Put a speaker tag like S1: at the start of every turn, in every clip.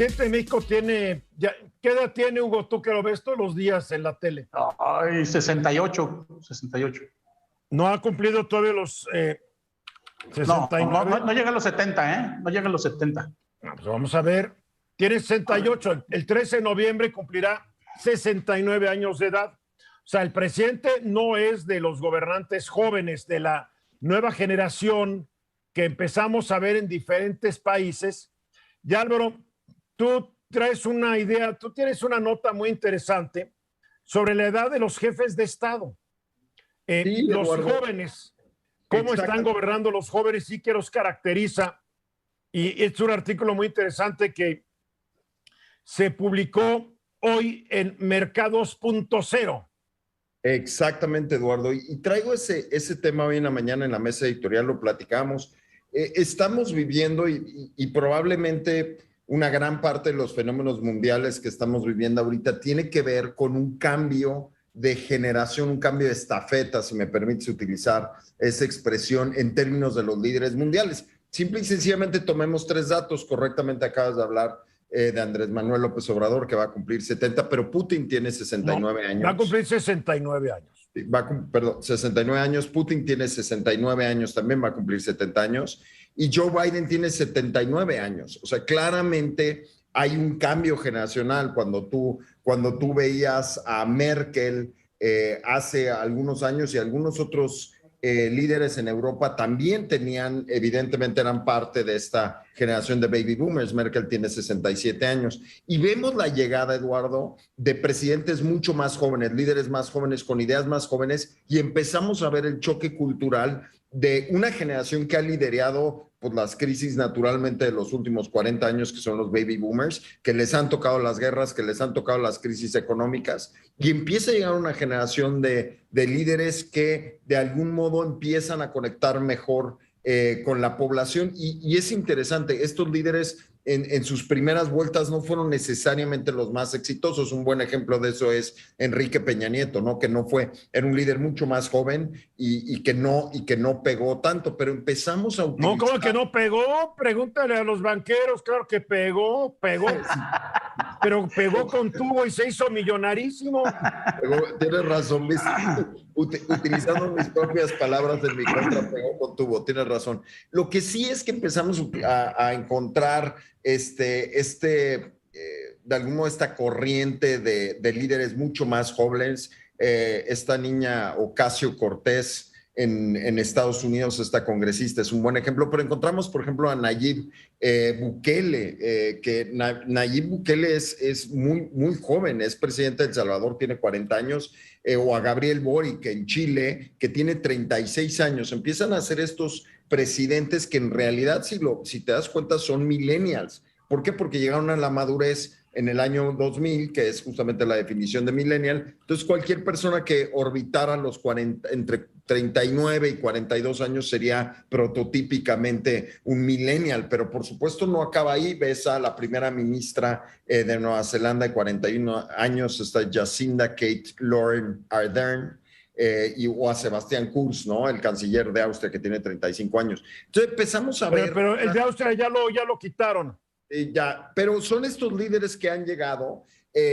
S1: Gente de México tiene, ya, ¿qué edad tiene Hugo? Tú que lo ves todos los días en la tele.
S2: Ay, 68, 68.
S1: No ha cumplido todavía los
S2: No,
S1: 69.
S2: no llega a los 70, ¿eh? No llega a los 70.
S1: Pues vamos a ver. Tiene 68. El 13 de noviembre cumplirá 69 años de edad. O sea, el presidente no es de los gobernantes jóvenes de la nueva generación que empezamos a ver en diferentes países. Y Álvaro, tú traes una idea, tú tienes una nota muy interesante sobre la edad de los jefes de Estado.
S3: Sí,
S1: los
S3: Eduardo.
S1: Jóvenes, cómo están gobernando los jóvenes y qué los caracteriza. Y es un artículo muy interesante que se publicó hoy en Mercados.0.
S3: Exactamente, Eduardo. Y traigo ese tema hoy en la mañana en la mesa editorial, lo platicamos. Estamos viviendo y probablemente una gran parte de los fenómenos mundiales que estamos viviendo ahorita tiene que ver con un cambio de generación, un cambio de estafeta, si me permites utilizar esa expresión en términos de los líderes mundiales. Simple y sencillamente tomemos tres datos. Correctamente acabas de hablar de Andrés Manuel López Obrador, que va a cumplir 70, pero Putin tiene 69 años.
S1: Va a cumplir 69 años.
S3: Perdón, 69 años. Putin tiene 69 años, también va a cumplir 70 años. Y Joe Biden tiene 79 años. O sea, claramente hay un cambio generacional cuando tú veías a Merkel hace algunos años y algunos otros líderes en Europa también tenían, evidentemente eran parte de esta generación de baby boomers. Merkel tiene 67 años. Y vemos la llegada, Eduardo, de presidentes mucho más jóvenes, líderes más jóvenes, con ideas más jóvenes, y empezamos a ver el choque cultural de una generación que ha liderado pues, las crisis naturalmente de los últimos 40 años, que son los baby boomers, que les han tocado las guerras, que les han tocado las crisis económicas, y empieza a llegar una generación de líderes que de algún modo empiezan a conectar mejor con la población. Y es interesante, estos líderes en sus primeras vueltas no fueron necesariamente los más exitosos. Un buen ejemplo de eso es Enrique Peña Nieto, ¿no? Que no fue, era un líder mucho más joven y que no pegó tanto, pero empezamos a utilizar...
S1: No, ¿cómo que no pegó? Pregúntale a los banqueros, claro que pegó, pero pegó con tubo y se hizo millonarísimo.
S3: Tienes razón, utilizando mis propias palabras en mi contra, pegó con tubo, tienes razón. Lo que sí es que empezamos a encontrar de algún modo esta corriente de líderes mucho más jóvenes. Esta niña Ocasio-Cortez en Estados Unidos, esta congresista, es un buen ejemplo, pero encontramos, por ejemplo, a Nayib Bukele, que Nayib Bukele es muy, muy joven, es presidente de El Salvador, tiene 40 años, o a Gabriel Boric en Chile, que tiene 36 años. Empiezan a ser estos presidentes que en realidad, si te das cuenta, son millennials. ¿Por qué? Porque llegaron a la madurez en el año 2000, que es justamente la definición de millennial. Entonces, cualquier persona que orbitara los 40, entre 39 y 42 años sería prototípicamente un millennial, pero por supuesto no acaba ahí. Ves a la primera ministra de Nueva Zelanda de 41 años, está Jacinda Kate Lauren Ardern, o a Sebastián Kurz, ¿no? El canciller de Austria, que tiene 35 años. Entonces empezamos a ver...
S1: Pero el de Austria ya lo quitaron.
S3: Pero son estos líderes que han llegado,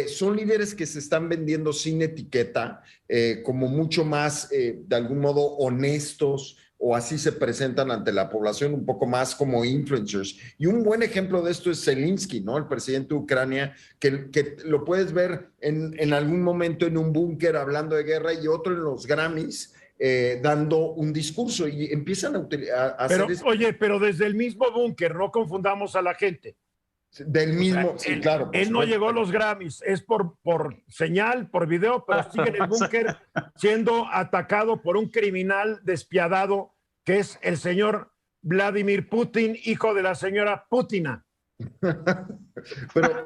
S3: son líderes que se están vendiendo sin etiqueta, como mucho más, de algún modo, honestos, o así se presentan ante la población, un poco más como influencers. Y un buen ejemplo de esto es Zelensky, ¿no? El presidente de Ucrania, que lo puedes ver en algún momento en un búnker hablando de guerra, y otro en los Grammys, dando un discurso, y empiezan a hacer...
S1: Oye, pero desde el mismo búnker, no confundamos a la gente.
S3: Del mismo,
S1: o sea,
S3: sí, claro.
S1: Él no llegó a los Grammys, es por señal, por video, pero sigue en el búnker siendo atacado por un criminal despiadado que es el señor Vladimir Putin, hijo de la señora Putina.
S3: Pero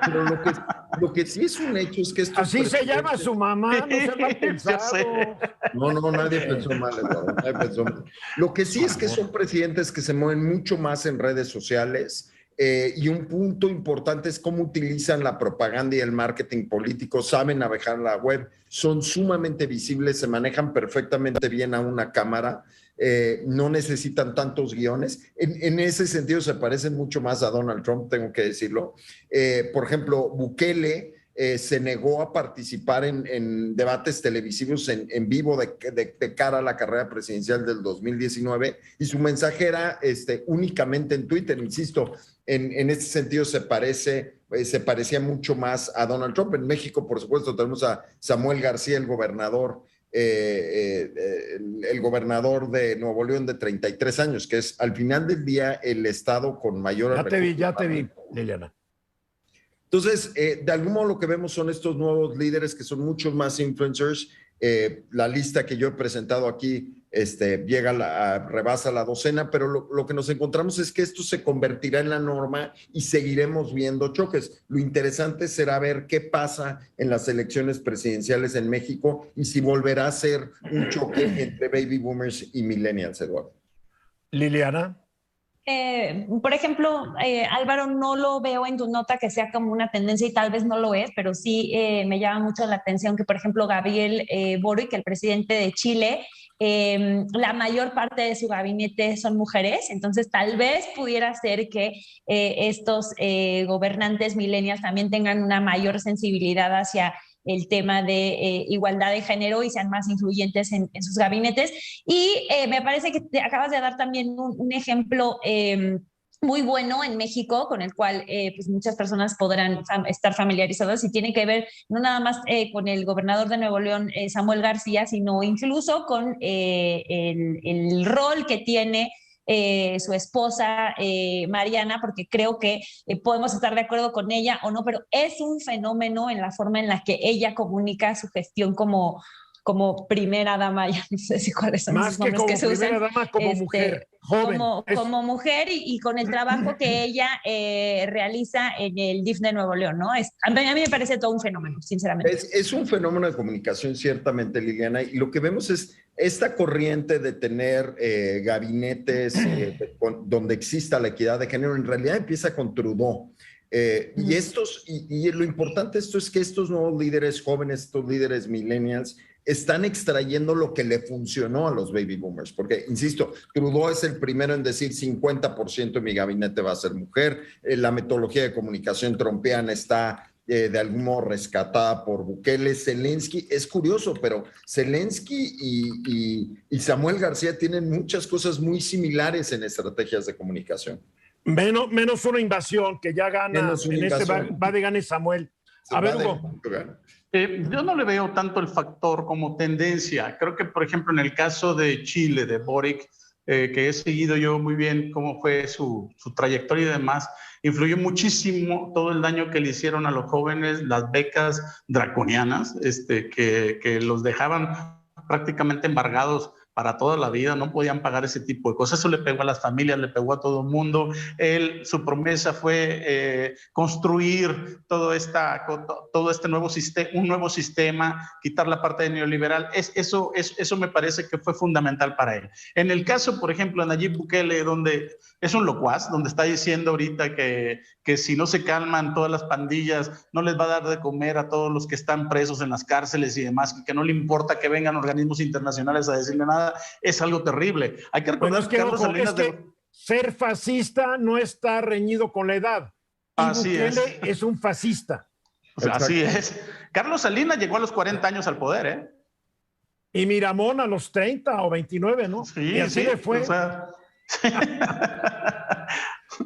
S3: lo que sí es un hecho es que esto...
S1: Así se llama su mamá, no se mal pensado.
S3: No, nadie pensó mal, Eduardo, nadie pensó mal. Lo que sí es que son presidentes que se mueven mucho más en redes sociales, y un punto importante es cómo utilizan la propaganda y el marketing político, saben navegar la web, son sumamente visibles, se manejan perfectamente bien a una cámara, no necesitan tantos guiones. En ese sentido se parecen mucho más a Donald Trump, tengo que decirlo. Por ejemplo, Bukele se negó a participar en debates televisivos en vivo de cara a la carrera presidencial del 2019 y su mensaje era únicamente en Twitter, insisto. En ese sentido se parecía mucho más a Donald Trump. En México, por supuesto, tenemos a Samuel García, el gobernador de Nuevo León de 33 años, que es al final del día el estado con mayor...
S1: Ya te vi, Liliana.
S3: Entonces, de algún modo lo que vemos son estos nuevos líderes que son muchos más influencers. La lista que yo he presentado aquí rebasa la docena, pero lo que nos encontramos es que esto se convertirá en la norma y seguiremos viendo choques. Lo interesante será ver qué pasa en las elecciones presidenciales en México y si volverá a ser un choque entre baby boomers y millennials, Eduardo.
S1: Liliana.
S4: Por ejemplo, Álvaro, no lo veo en tu nota que sea como una tendencia y tal vez no lo es, pero sí me llama mucho la atención que, por ejemplo, Gabriel Boric, el presidente de Chile, la mayor parte de su gabinete son mujeres, entonces tal vez pudiera ser que estos gobernantes millennials también tengan una mayor sensibilidad hacia el tema de igualdad de género y sean más influyentes en sus gabinetes. Y me parece que te acabas de dar también un ejemplo muy bueno en México, con el cual pues muchas personas podrán estar familiarizadas y tiene que ver no nada más con el gobernador de Nuevo León, Samuel García, sino incluso con el rol que tiene su esposa Mariana, porque creo que podemos estar de acuerdo con ella o no, pero es un fenómeno en la forma en la que ella comunica su gestión como primera dama, ya no sé si cuáles son
S1: más
S4: esos nombres que se usan.
S1: Más que como primera dama, como mujer joven.
S4: Como mujer y con el trabajo que ella realiza en el DIF de Nuevo León, ¿no? A mí me parece todo un fenómeno, sinceramente.
S3: Es un fenómeno de comunicación, ciertamente, Liliana, y lo que vemos es esta corriente de tener gabinetes donde exista la equidad de género, en realidad empieza con Trudeau. Y lo importante de esto es que estos nuevos líderes jóvenes, estos líderes millennials, están extrayendo lo que le funcionó a los baby boomers, porque, insisto, Trudeau es el primero en decir 50% de mi gabinete va a ser mujer, la metodología de comunicación trumpiana está de algún modo rescatada por Bukele. Zelensky, es curioso, pero Zelensky y Samuel García tienen muchas cosas muy similares en estrategias de comunicación.
S1: Menos una invasión que ya gana, va de gane Samuel. A ver, Hugo.
S2: Yo no le veo tanto el factor como tendencia. Creo que, por ejemplo, en el caso de Chile, de Boric, que he seguido yo muy bien cómo fue su trayectoria y demás, influyó muchísimo todo el daño que le hicieron a los jóvenes, las becas draconianas, que los dejaban prácticamente embargados para toda la vida, no podían pagar ese tipo de cosas. Eso le pegó a las familias, le pegó a todo el mundo. Su promesa fue construir todo este nuevo sistema, un nuevo sistema, quitar la parte de neoliberal. Eso me parece que fue fundamental para él. En el caso, por ejemplo, de Nayib Bukele, donde es un locuaz, donde está diciendo ahorita que si no se calman todas las pandillas, no les va a dar de comer a todos los que están presos en las cárceles y demás, que no le importa que vengan organismos internacionales a decirle nada, es algo terrible. Hay que recordar que Carlos Salinas...
S1: ser fascista no está reñido con la edad.
S2: Así
S1: Bukele es un fascista.
S2: O sea, así es. Carlos Salinas llegó a los 40 años al poder, ¿eh?
S1: Y Miramón a los 30 o 29, ¿no?
S2: Sí,
S1: y así le fue.
S2: O sea...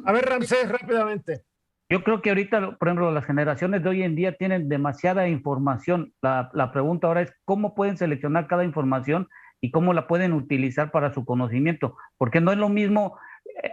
S1: A ver, Ramsés, rápidamente.
S5: Yo creo que ahorita, por ejemplo, las generaciones de hoy en día tienen demasiada información. La pregunta ahora es cómo pueden seleccionar cada información y cómo la pueden utilizar para su conocimiento. Porque no es lo mismo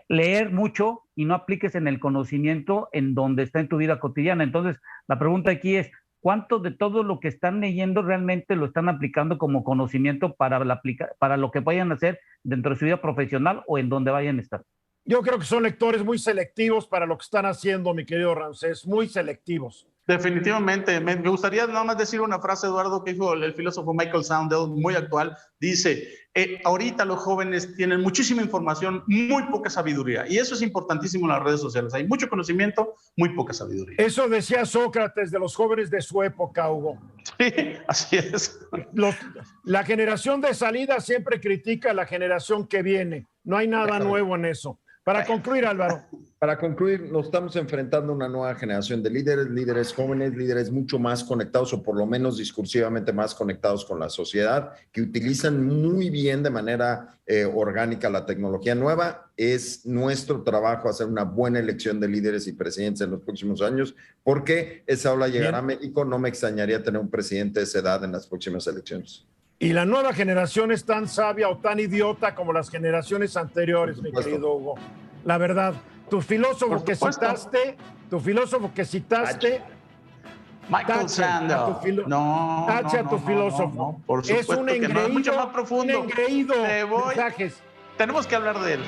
S5: leer mucho y no apliques en el conocimiento en donde está en tu vida cotidiana. Entonces, la pregunta aquí es, ¿cuánto de todo lo que están leyendo realmente lo están aplicando como conocimiento para lo que vayan a hacer dentro de su vida profesional o en donde vayan a estar?
S1: Yo creo que son lectores muy selectivos para lo que están haciendo, mi querido Ramsés, muy selectivos.
S2: Definitivamente. Me gustaría nada más decir una frase, Eduardo, que dijo el filósofo Michael Sandel, muy actual. Dice, ahorita los jóvenes tienen muchísima información, muy poca sabiduría. Y eso es importantísimo en las redes sociales. Hay mucho conocimiento, muy poca sabiduría.
S1: Eso decía Sócrates de los jóvenes de su época, Hugo.
S2: Sí, así es.
S1: La generación de salida siempre critica a la generación que viene. No hay nada nuevo en eso. Para concluir, Álvaro.
S3: Para concluir, nos estamos enfrentando a una nueva generación de líderes, líderes jóvenes, líderes mucho más conectados o por lo menos discursivamente más conectados con la sociedad, que utilizan muy bien de manera orgánica la tecnología nueva. Es nuestro trabajo hacer una buena elección de líderes y presidentes en los próximos años, porque esa ola llegará a México. No me extrañaría tener un presidente de esa edad en las próximas elecciones.
S1: Y la nueva generación es tan sabia o tan idiota como las generaciones anteriores, mi querido Hugo. La verdad, tu filósofo que citaste,
S2: Michael Sandel.
S1: Tache a tu filósofo.
S2: Por supuesto,
S1: es un engreído,
S2: mucho más profundo.
S1: Un engreído mensajes.
S2: Tenemos que hablar de él.